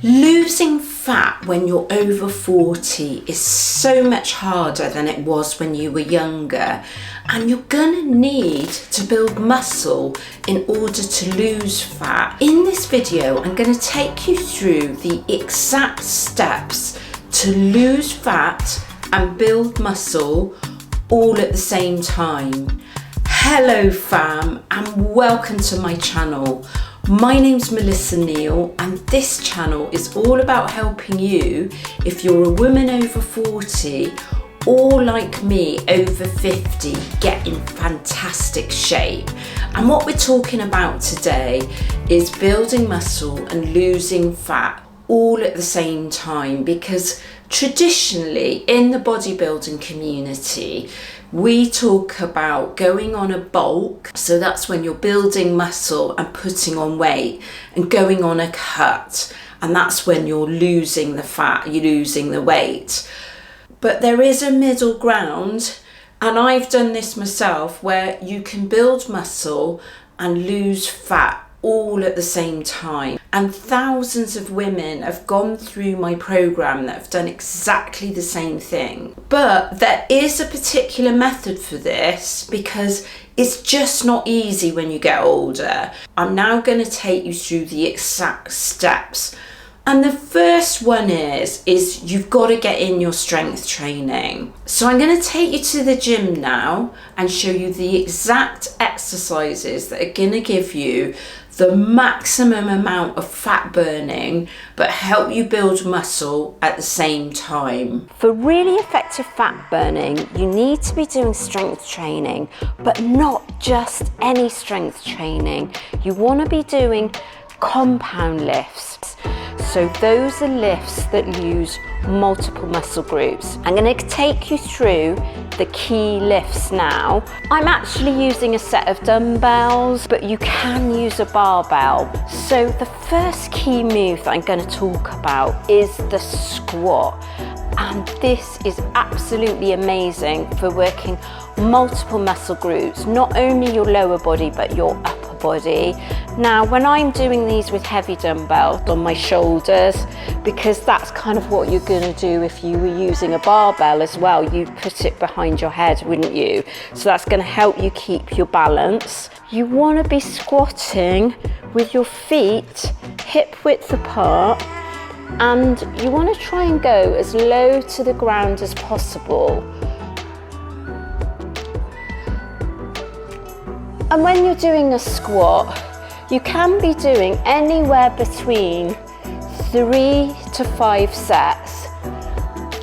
Losing fat when you're over 40 is so much harder than it was when you were younger, and you're gonna need to build muscle in order to lose fat. In this video, I'm gonna take you through the exact steps to lose fat and build muscle all at the same time. Hello fam, and welcome to my channel. My name's Melissa Neal, and this channel is all about helping you if you're a woman over 40 or like me over 50 get in fantastic shape. And what we're talking about today is building muscle and losing fat all at the same time, because traditionally in the bodybuilding community we talk about going on a bulk, so that's when you're building muscle and putting on weight, and going on a cut, and that's when you're losing the fat, you're losing the weight. But there is a middle ground, and I've done this myself, where you can build muscle and lose fat all at the same time. And thousands of women have gone through my program that have done exactly the same thing. But there is a particular method for this, because it's just not easy when you get older. I'm now going to take you through the exact steps. And the first one is you've got to get in your strength training. So I'm going to take you to the gym now and show you the exact exercises that are going to give you the maximum amount of fat burning but help you build muscle at the same time. For really effective fat burning, you need to be doing strength training, but not just any strength training. You want to be doing compound lifts. So those are lifts that use multiple muscle groups. I'm going to take you through the key lifts now. I'm actually using a set of dumbbells, but you can use a barbell. So the first key move that I'm going to talk about is the squat. And this is absolutely amazing for working multiple muscle groups, not only your lower body, but your upper body. Now, when I'm doing these with heavy dumbbells on my shoulders, because that's kind of what you're going to do if you were using a barbell as well, you'd put it behind your head, wouldn't you? So that's going to help you keep your balance. You want to be squatting with your feet hip width apart, and you want to try and go as low to the ground as possible. And when you're doing a squat, you can be doing anywhere between 3 to 5 sets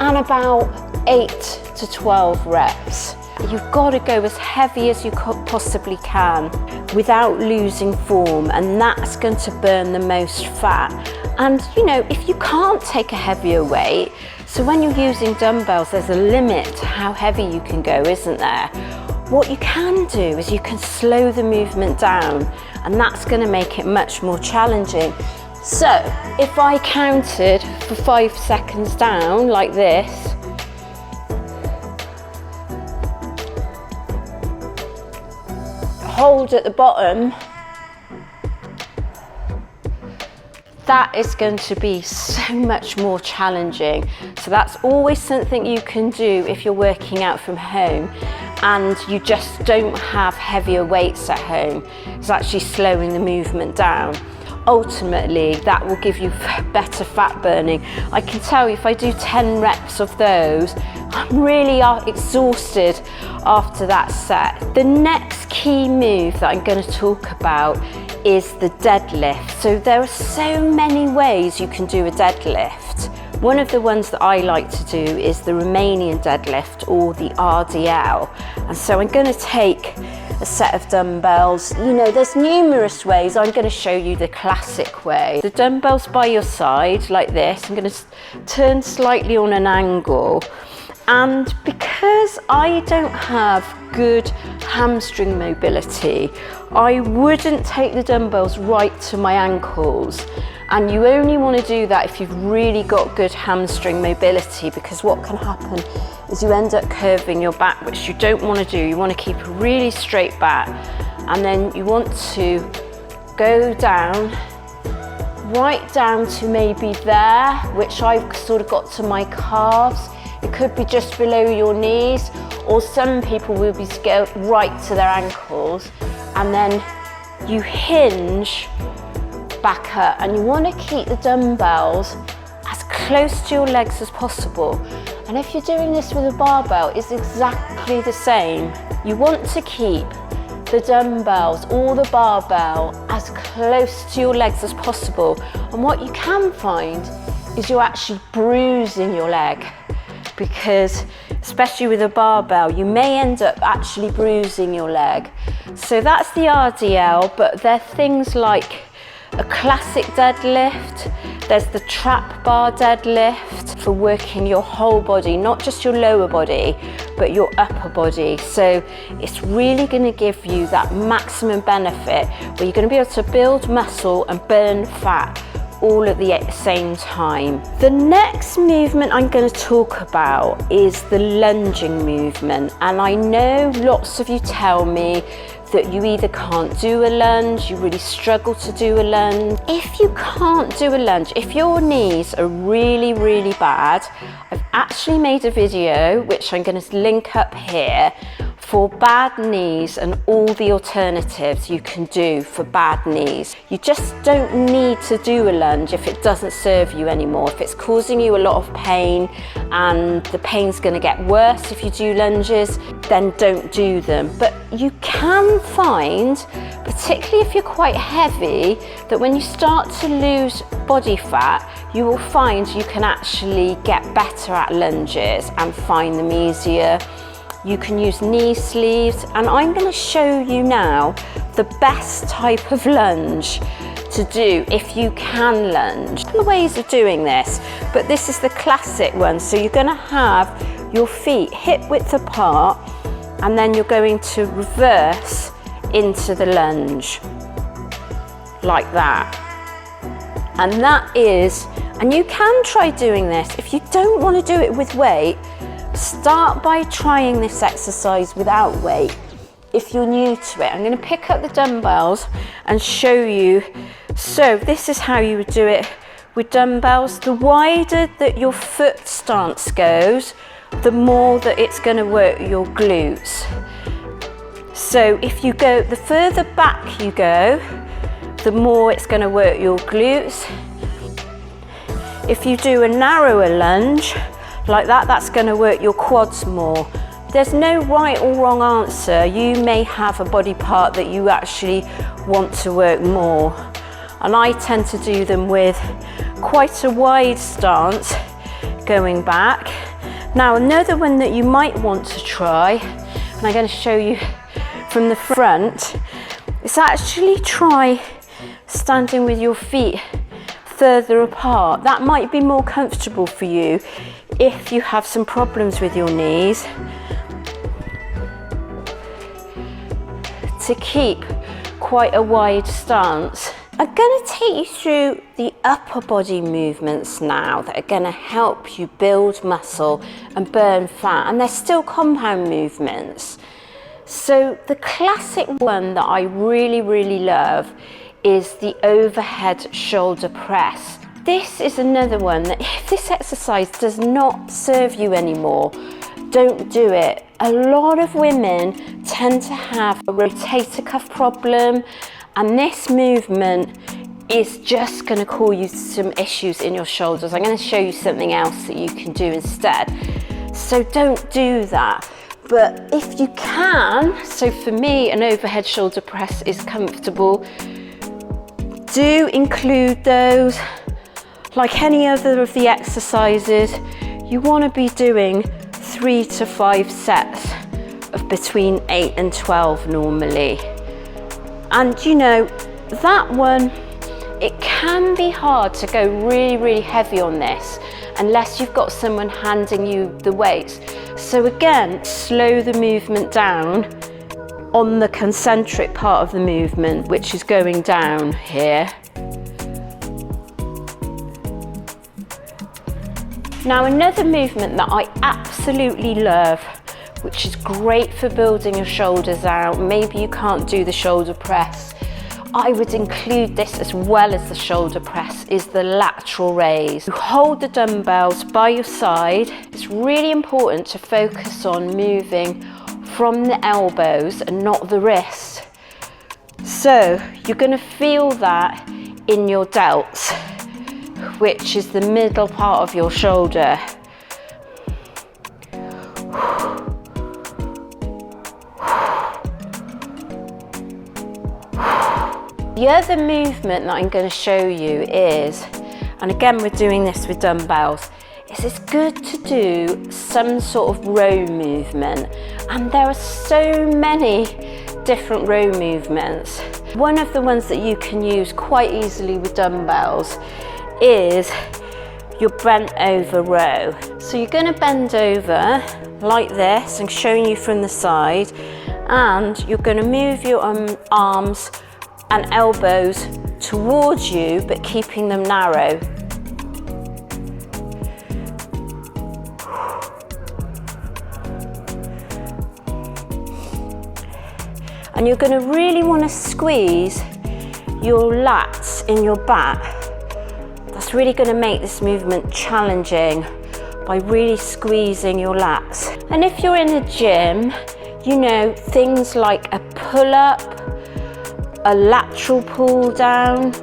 and about 8 to 12 reps. You've got to go as heavy as you possibly can without losing form, and that's going to burn the most fat. And you know, if you can't take a heavier weight, so when you're using dumbbells, there's a limit to how heavy you can go, isn't there? What you can do is you can slow the movement down, and that's going to make it much more challenging. So if I counted for 5 seconds down like this, hold at the bottom, that is going to be so much more challenging. So that's always something you can do if you're working out from home and you just don't have heavier weights at home. It's actually slowing the movement down. Ultimately, that will give you better fat burning. I can tell you, if I do 10 reps of those, I'm really exhausted after that set. The next key move that I'm going to talk about is the deadlift. So there are so many ways you can do a deadlift. One of the ones that I like to do is the Romanian deadlift, or the RDL. And so I'm going to take a set of dumbbells. You know, there's numerous ways. I'm going to show you the classic way. The dumbbells by your side like this. I'm going to turn slightly on an angle. And because I don't have good hamstring mobility, I wouldn't take the dumbbells right to my ankles. And you only want to do that if you've really got good hamstring mobility, because what can happen is you end up curving your back, which you don't want to do. You want to keep a really straight back, and then you want to go down right down to maybe there, which I've sort of got to my calves. It could be just below your knees, or some people will be go right to their ankles, and then you hinge back up, and you want to keep the dumbbells as close to your legs as possible. And if you're doing this with a barbell, it's exactly the same. You want to keep the dumbbells or the barbell as close to your legs as possible. And what you can find is you're actually bruising your leg, because especially with a barbell, you may end up actually bruising your leg. So that's the RDL, but there are things like a classic deadlift. There's the trap bar deadlift for working your whole body, not just your lower body, but your upper body. So it's really going to give you that maximum benefit where you're going to be able to build muscle and burn fat all at the same time. The next movement I'm going to talk about is the lunging movement. And I know lots of you tell me that you either can't do a lunge, you really struggle to do a lunge. If you can't do a lunge, if your knees are really, really bad, I've actually made a video, which I'm going to link up here, for bad knees and all the alternatives you can do for bad knees. You just don't need to do a lunge if it doesn't serve you anymore. If it's causing you a lot of pain and the pain's going to get worse if you do lunges, then don't do them. But you can find, particularly if you're quite heavy, that when you start to lose body fat, you will find you can actually get better at lunges and find them easier. You can use knee sleeves, and I'm going to show you now the best type of lunge to do if you can lunge. There are ways of doing this, but this is the classic one. So you're going to have your feet hip width apart, and then you're going to reverse into the lunge like that. And that is, and you can try doing this. If you don't want to do it with weight, start by trying this exercise without weight if you're new to it. I'm going to pick up the dumbbells and show you. So this is how you would do it with dumbbells. The wider that your foot stance goes, the more that it's going to work your glutes. So if you go, the further back you go, the more it's going to work your glutes. If you do a narrower lunge like that, that's going to work your quads more. There's no right or wrong answer. You may have a body part that you actually want to work more. And I tend to do them with quite a wide stance going back. Now another one that you might want to try, and I'm going to show you from the front, is actually try standing with your feet further apart. That might be more comfortable for you if you have some problems with your knees, to keep quite a wide stance. I'm going to take you through the upper body movements now that are going to help you build muscle and burn fat, and they're still compound movements. So the classic one that I really, really love is the overhead shoulder press. This is another one that if this exercise does not serve you anymore, don't do it. A lot of women tend to have a rotator cuff problem, and this movement is just going to cause you some issues in your shoulders. I'm going to show you something else that you can do instead. So don't do that. But if you can, so for me, an overhead shoulder press is comfortable. Do include those. Like any other of the exercises, you want to be doing 3 to 5 sets of between 8 and 12 normally. And you know, that one, it can be hard to go really, really heavy on this unless you've got someone handing you the weights. So again, slow the movement down on the concentric part of the movement, which is going down here. Now another movement that I absolutely love, which is great for building your shoulders out, maybe you can't do the shoulder press, I would include this as well as the shoulder press, is the lateral raise. You hold the dumbbells by your side. It's really important to focus on moving from the elbows and not the wrist. So you're going to feel that in your delts, which is the middle part of your shoulder. The other movement that I'm going to show you is, and again we're doing this with dumbbells, is it's good to do some sort of row movement, and there are so many different row movements. One of the ones that you can use quite easily with dumbbells is your bent over row. So you're going to bend over like this, and showing you from the side, and you're going to move your arms and elbows towards you, but keeping them narrow. And you're going to really want to squeeze your lats in your back. That's really going to make this movement challenging by really squeezing your lats. And if you're in a gym, you know, things like a pull-up, a lateral pull down,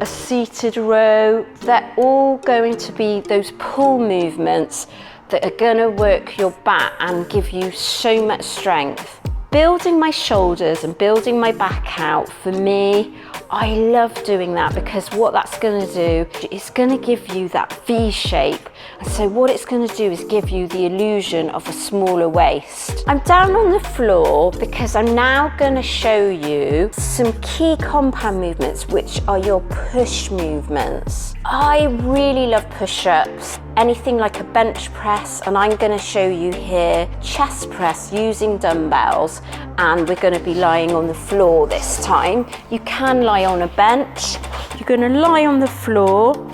a seated row, they're all going to be those pull movements that are going to work your back and give you so much strength. Building my shoulders and building my back out, for me, I love doing that, because what that's going to do is going to give you that V shape. And so what it's going to do is give you the illusion of a smaller waist. I'm down on the floor because I'm now going to show you some key compound movements, which are your push movements. I really love push-ups, anything like a bench press, and I'm going to show you here chest press using dumbbells, and we're going to be lying on the floor this time. You can lie on a bench, you're going to lie on the floor,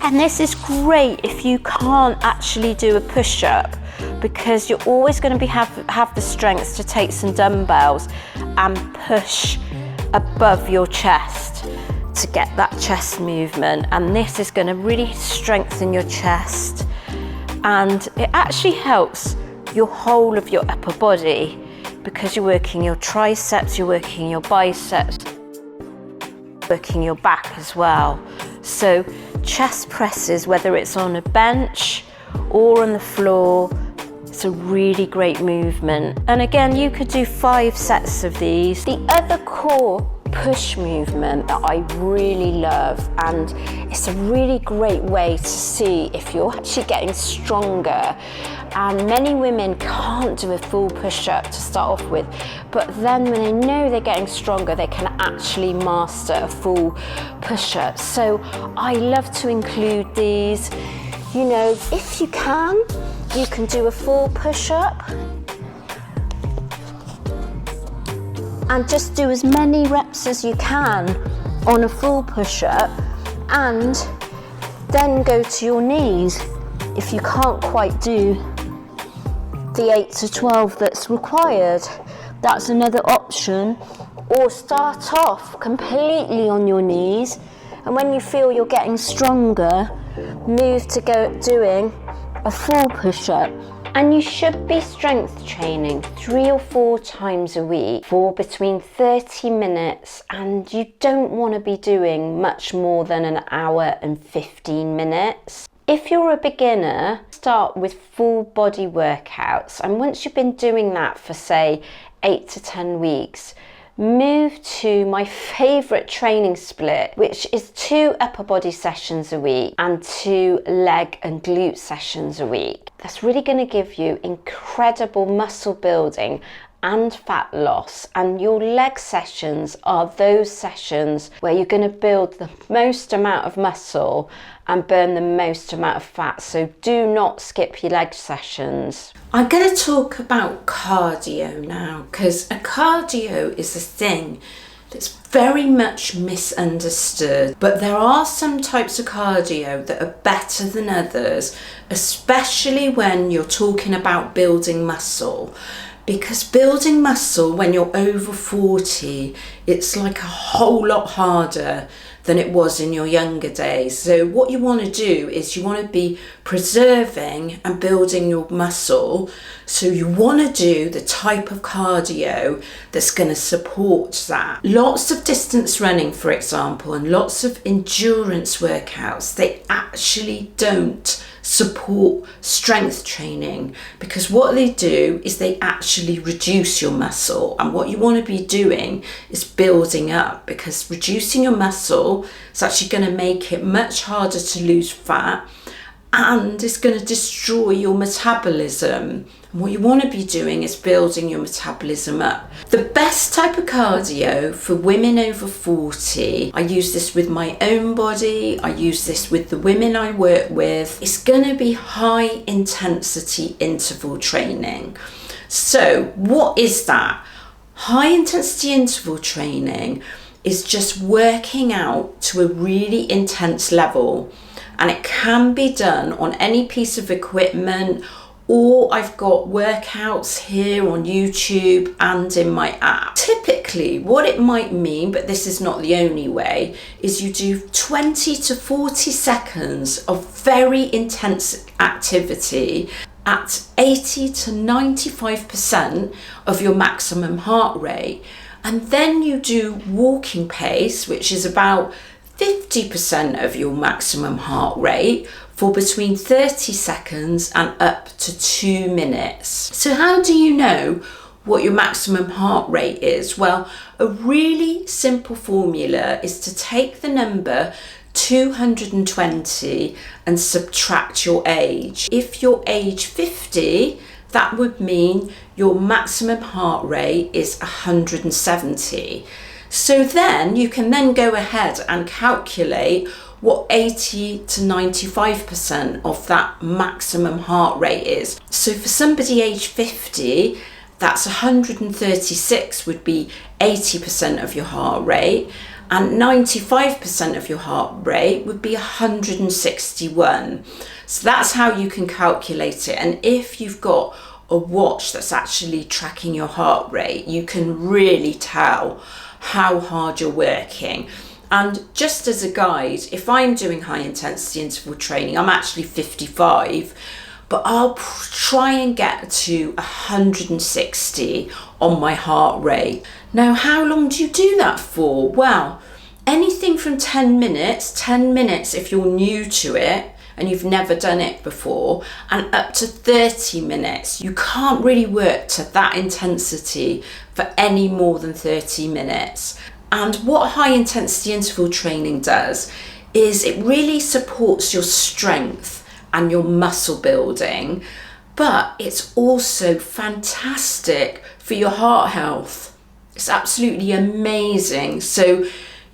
and this is great if you can't actually do a push-up, because you're always going to have the strength to take some dumbbells and push above your chest to get that chest movement. And this is going to really strengthen your chest, and it actually helps your whole of your upper body, because you're working your triceps, you're working your biceps, working your back as well. So chest presses, whether it's on a bench or on the floor, it's a really great movement. And again, you could do 5 sets of these. The other core push movement that I really love, and it's a really great way to see if you're actually getting stronger, and many women can't do a full push-up to start off with, but then when they know they're getting stronger, they can actually master a full push-up. So I love to include these. You know, if you can do a full push-up, and just do as many reps as you can on a full push-up, and then go to your knees if you can't quite do the 8 to 12 that's required. That's another option. Or start off completely on your knees, and when you feel you're getting stronger, move to doing a full push-up. And you should be strength training 3 or 4 times a week for between 30 minutes, and you don't want to be doing much more than an hour and 15 minutes. If you're a beginner, start with full body workouts, and once you've been doing that for say 8 to 10 weeks, move to my favourite training split, which is 2 upper body sessions a week and 2 leg and glute sessions a week. That's really going to give you incredible muscle building and fat loss, and your leg sessions are those sessions where you're going to build the most amount of muscle and burn the most amount of fat. So do not skip your leg sessions. I'm going to talk about cardio now, because a cardio is a thing that's very much misunderstood, but there are some types of cardio that are better than others, especially when you're talking about building muscle. because building muscle when you're over 40, it's like a whole lot harder than it was in your younger days. So what you want to do is you want to be preserving and building your muscle. So you want to do the type of cardio that's going to support that. Lots of distance running, for example, and lots of endurance workouts, they actually don't support strength training, because what they do is they actually reduce your muscle, and what you want to be doing is building up, because reducing your muscle is actually going to make it much harder to lose fat, and it's going to destroy your metabolism. And what you want to be doing is building your metabolism up. The best type of cardio for women over 40, I use this with my own body, I use this with the women I work with, it's going to be high intensity interval training. So what is that? High intensity interval training is just working out to a really intense level. And it can be done on any piece of equipment, or I've got workouts here on YouTube and in my app. Typically, what it might mean, but this is not the only way, is you do 20 to 40 seconds of very intense activity at 80 to 95% of your maximum heart rate. And then you do walking pace, which is about 50% of your maximum heart rate, for between 30 seconds and up to 2 minutes. So how do you know what your maximum heart rate is? Well, a really simple formula is to take the number 220 and subtract your age. If you're age 50, that would mean your maximum heart rate is 170. So then you can then go ahead and calculate what 80 to 95% of that maximum heart rate is. So for somebody age 50, that's 136 would be 80% of your heart rate, and 95% of your heart rate would be 161. So that's how you can calculate it. And if you've got a watch that's actually tracking your heart rate, you can really tell how hard you're working. And just as a guide, if I'm doing high intensity interval training, I'm actually 55, but I'll try and get to 160 on my heart rate. Now, how long do you do that for? Well, anything from 10 minutes if you're new to it and you've never done it before, and up to 30 minutes. You can't really work to that intensity for any more than 30 minutes. And what high intensity interval training does is it really supports your strength and your muscle building, but it's also fantastic for your heart health. It's absolutely amazing. So,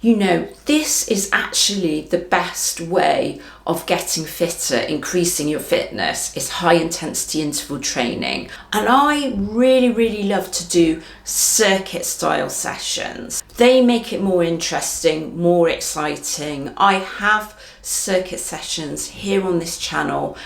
you know, this is actually the best way of getting fitter, increasing your fitness, is high intensity interval training. And I really love to do circuit style sessions. They make it more interesting, more exciting. I have circuit sessions here on this channel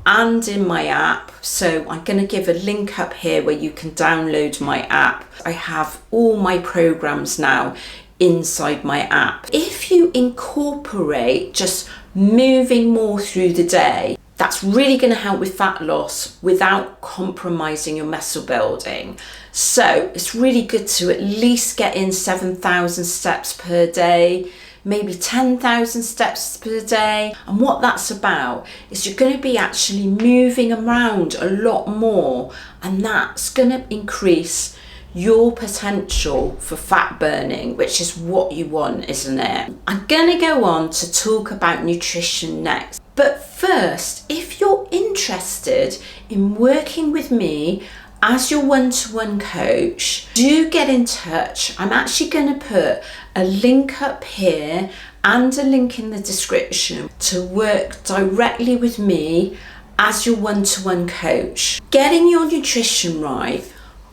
and in my app. So I'm going to give a link up here where you can download my app. I have all my programs now inside my app. If you incorporate just moving more through the day, that's really going to help with fat loss without compromising your muscle building. So it's really good to at least get in 7,000 steps per day, maybe 10,000 steps per day. And what that's about is you're going to be actually moving around a lot more, and that's going to increase your potential for fat burning, which is what you want, isn't it? I'm going to go on to talk about nutrition next. But first, if you're interested in working with me as your one-to-one coach, do get in touch. I'm actually going to put a link up here and a link in the description to work directly with me as your one-to-one coach. Getting your nutrition right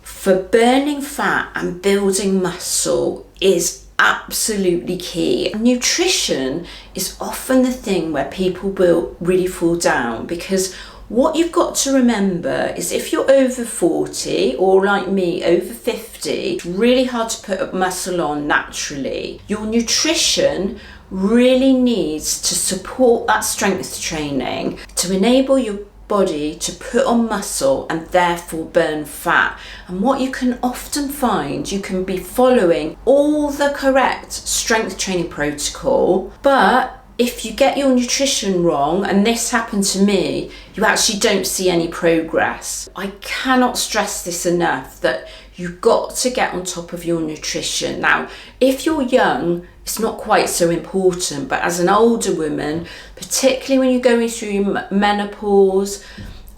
for burning fat and building muscle is absolutely key. Nutrition is often the thing where people will really fall down, because What you've got to remember is if you're over 40 or like me, over 50, it's really hard to put muscle on naturally. Your nutrition really needs to support that strength training to enable your body to put on muscle and therefore burn fat. And what you can often find, you can be following all the correct strength training protocol, but if you get your nutrition wrong, and this happened to me, you actually don't see any progress. I cannot stress this enough, that you've got to get on top of your nutrition. Now, if you're young, it's not quite so important, but as an older woman, particularly when you're going through your menopause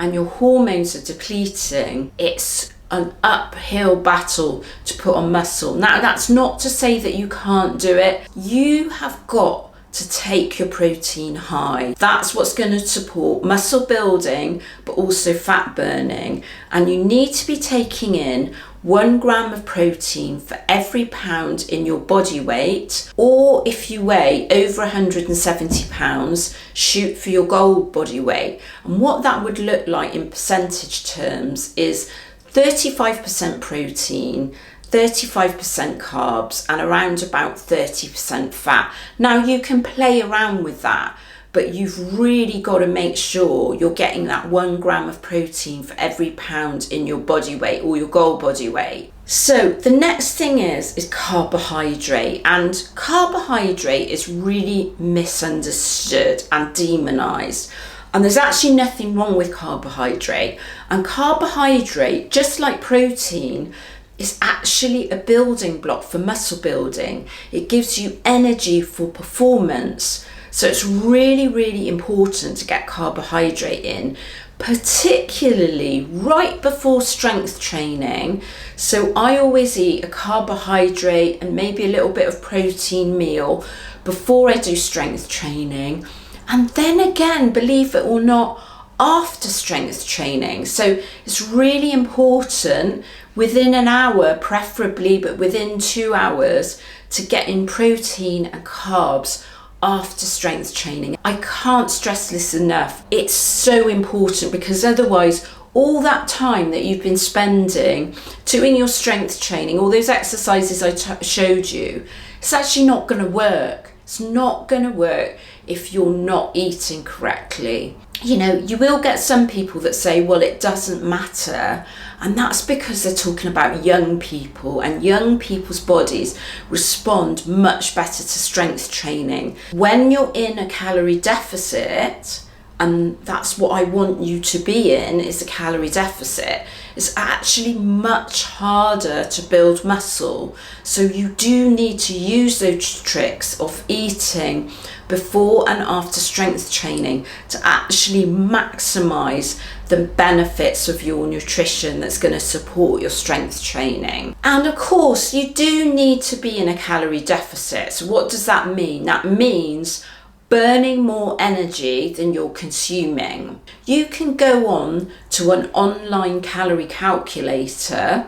and your hormones are depleting, it's an uphill battle to put on muscle. Now, that's not to say that you can't do it. You have got to take your protein high. That's what's going to support muscle building, but also fat burning. And you need to be taking in 1 gram of protein for every pound in your body weight, or if you weigh over 170 pounds, shoot for your goal body weight. And what that would look like in percentage terms is 35% protein, 35% carbs, and around about 30% fat. Now, you can play around with that, but you've really got to make sure you're getting that 1 gram of protein for every pound in your body weight or your goal body weight. So the next thing is carbohydrate, and carbohydrate is really misunderstood and demonized. And there's actually nothing wrong with carbohydrate. And carbohydrate, just like protein, is actually a building block for muscle building. It gives you energy for performance. So it's really, really important to get carbohydrate in, particularly right before strength training. So I always eat a carbohydrate and maybe a little bit of protein meal before I do strength training. And then again, believe it or not, after strength training. So it's really important within an hour, preferably, but within 2 hours, to get in protein and carbs after strength training. I can't stress this enough. It's so important, because otherwise all that time that you've been spending doing your strength training, all those exercises I showed you, it's actually not going to work. It's not going to work if you're not eating correctly. You know, you will get some people that say, well, it doesn't matter. And that's because they're talking about young people, and young people's bodies respond much better to strength training. When you're in a calorie deficit, and that's what I want you to be in, is a calorie deficit, it's actually much harder to build muscle. So you do need to use those tricks of eating before and after strength training to actually maximize the benefits of your nutrition that's going to support your strength training. And of course, you do need to be in a calorie deficit. So what does that mean? That means burning more energy than you're consuming. You can go on to an online calorie calculator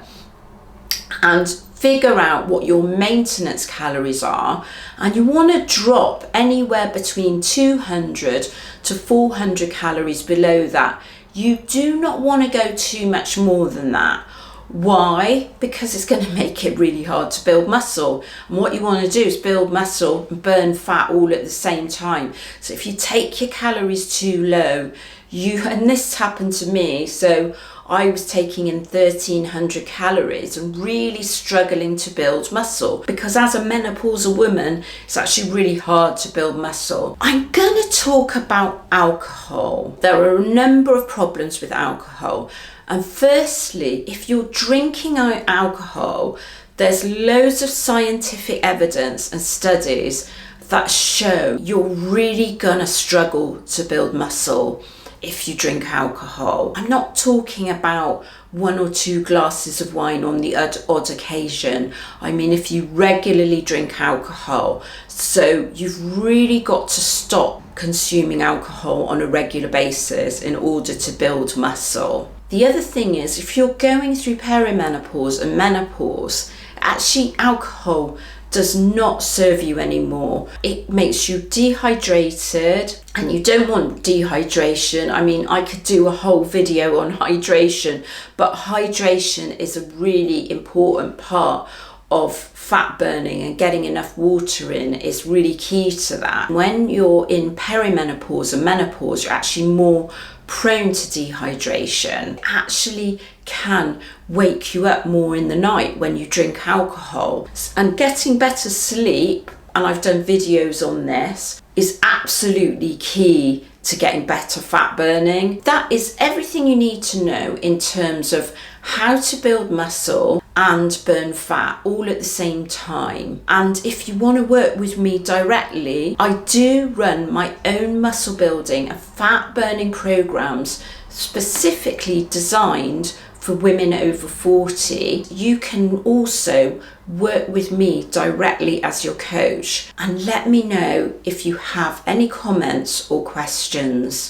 and figure out what your maintenance calories are, and you want to drop anywhere between 200 to 400 calories below that. You do not want to go too much more than that. Why? Because it's going to make it really hard to build muscle. And what you want to do is build muscle and burn fat all at the same time. So if you take your calories too low, and this happened to me, so I was taking in 1,300 calories and really struggling to build muscle, because as a menopausal woman, it's actually really hard to build muscle. I'm going to talk about alcohol. There are a number of problems with alcohol. And firstly, if you're drinking alcohol, there's loads of scientific evidence and studies that show you're really gonna struggle to build muscle if you drink alcohol. I'm not talking about 1 or 2 glasses of wine on the odd occasion. I mean, if you regularly drink alcohol. So you've really got to stop consuming alcohol on a regular basis in order to build muscle. The other thing is, if you're going through perimenopause and menopause, actually alcohol does not serve you anymore. It makes you dehydrated, and you don't want dehydration. I mean, I could do a whole video on hydration, but hydration is a really important part of fat burning, and getting enough water in is really key to that. When you're in perimenopause and menopause, you're actually more prone to dehydration. Actually can wake you up more in the night when you drink alcohol. And getting better sleep, and I've done videos on this, is absolutely key to getting better fat burning. That is everything you need to know in terms of how to build muscle and burn fat all at the same time. And if you want to work with me directly, I do run my own muscle building and fat burning programs specifically designed for women over 40. You can also work with me directly as your coach, and let me know if you have any comments or questions.